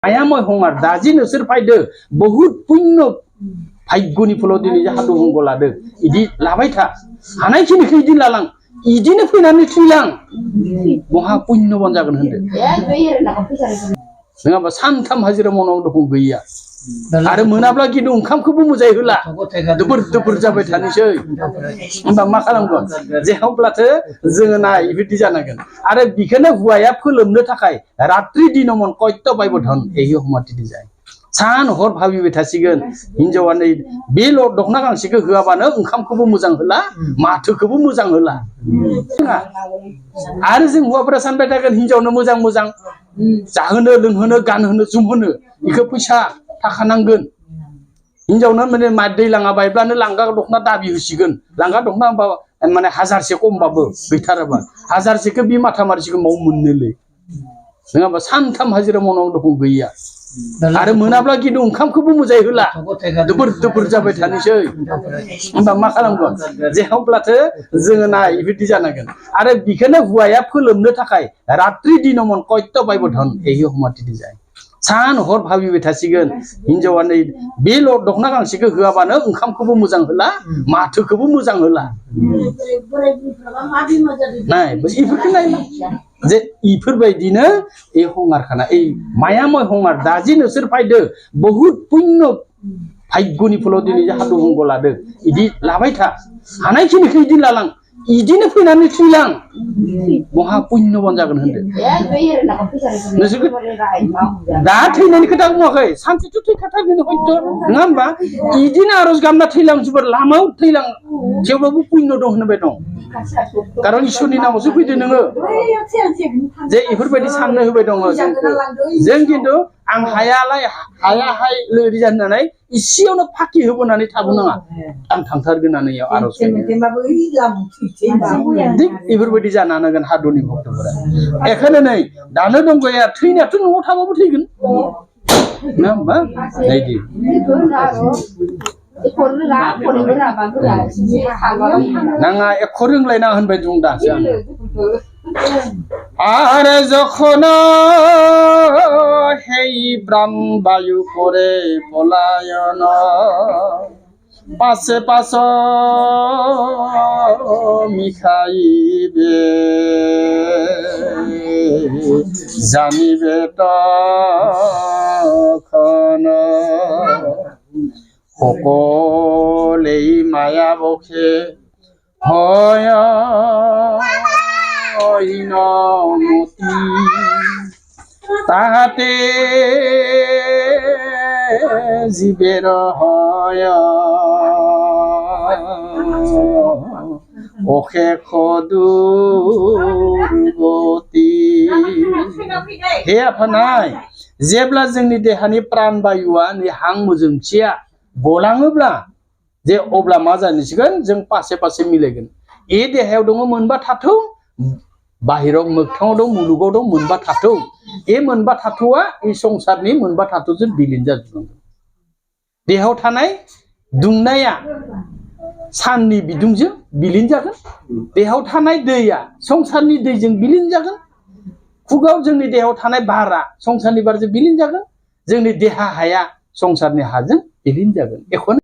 मायामय हंगार दाजि नोंसोर फायदो बहुत पुण्य भाग्यनि फलाव दिनै जे हादु हंग लादो इदि लाबाय था हानायखिनिखौ इदि लालां इदिनो फैनानै थैलां महा पुण्यबान जागोन होनदो नङाबा सानथाम हाजिरा मावनांगौ दं गैया आरो मोनाब्ला खिन्थु ओंखामखौबो मोजाङै होला दुबुर दुबुर जाबाय थानोसै होमबा मा खालामगोन जेरावब्लाथो जोङो नाय बिदि जानांगोन आरो बिखौनो हुवाया फोलोमनो थाखाय रात्रि दिनमन कयत बायबधन एहि हमाति जाय सान हर भाबिबाय थासिगोन हिनजावा नै बेल' दखना गांसेखौ होआबानो ओंखामखौबो मोजां होला माथोखौबो मोजां होला आरो जों हौवाफोरा सानबाय थागोन हिनजावनो मोजां मोजां जाहोनो लोंहोनो गानहोनो जोमहोनो बेखौ फैसा थाखा नांगोन हिनजावनो माने दैलाङा बायब्लानो लांगा दखना दाबि होसिगोन लांगा दखना माने हाजारसे खमबाबो गैथाराबा हाजारसेखौ बि माथा मारिसिगोन माव मोननोलै नङाबा सानथाम हाजिरा मावनांगौ दं गैया आरो मोनाब्ला खिन्थु ओंखामखौबो मोजाङै होला दुबुर दुबुर जाबाय थानोसै होमबा मा खालामगोन जेरावब्लाथो जोङो नाय बिदि जानांगोन आरो बिखौनो हुवाया फोलोमनो थाखाय रात्रि दिनमन कयत बायबधन एहि हमाति जाय सान हर भाबिबाय थासिगोन हिनजावा नै बेल' दखना गांसेखौ होआबानो ओंखामखौबो मोजां होला माथोखौबो मोजां होला नाय बेफोरखौ नायला जे इफोरबायदिनो ए हंगारखाना ए मायामय हंगार दाजि नोंसोर फायदो बहुत पुण्य भाग्यनि फलाव दिनै जे हादु हंग लादो इदि लाबाय था हानायखिनिखौ इदि लालां इदिनो फैनानै थैलां महा पुण्यबान जागोन होनदो दा थैनायनि खोथा बुङाखै सानसेथ' थैखाथारगोन हयथ' नङा होमबा इदिनो आरज गाबना थैलांजोबो लामायाव थैलां थेवब्लाबो पुण्य दं होनबाय दं कारन इसोरनि नामावसो फैदो नोङो जे इफोरबायदि साननो होबाय दङ जों खिन्थु आं हायालाय हायाहाय लोरि जानानै इसेयावनो फाखि होबोनानै थाबोनाङा आं थांथारगोन होननानै आरज इफोरबायदि जानो हानांगोन हादुनि भक्तफोरा एखायनो नै दानो दं गया थैनायाथ' न'आव थाबाबो थैगोन नङा होमबा नायदि नाङा एख' रोंलायना होनबाय दं दासो आरो যখন হেই প্রাণ বায়ু করে পলায়ন পাশে পাশ মিখাইবে জানিবে তখন সকলেই মায়া বখে হয় মতি তাহাতে জীবের হয় অশেষ দুর্গতি हे आफानाय जेब्ला जोंनि देहानि प्राण बायुआ नै हां मोजोंथिया गलाङोब्ला जे अब्ला मा जानोसिगोन जों पासे पासे मिलायगोन ए देहायाव दङ मोनबा थाथौ बाहिराव मोगथाङाव दं मुलुगाव दं मोनबा थाथौ ए मोनबा थाथौआ ए संसारनि मोनबा थाथौजों बिलिन जाजोबनांगोन देहायाव थानाय दुंनाया साननि बिदुंजों बिलिन जागोन देहायाव थानाय दैया संसारनि दैजों बिलिन जागोन खुगाव जोंनि देहायाव थानाय बारा संसारनि बारजों बिलिन जागोन जोंनि देहा हाया संसारनि हाजों बिलिन जागोन एखौनो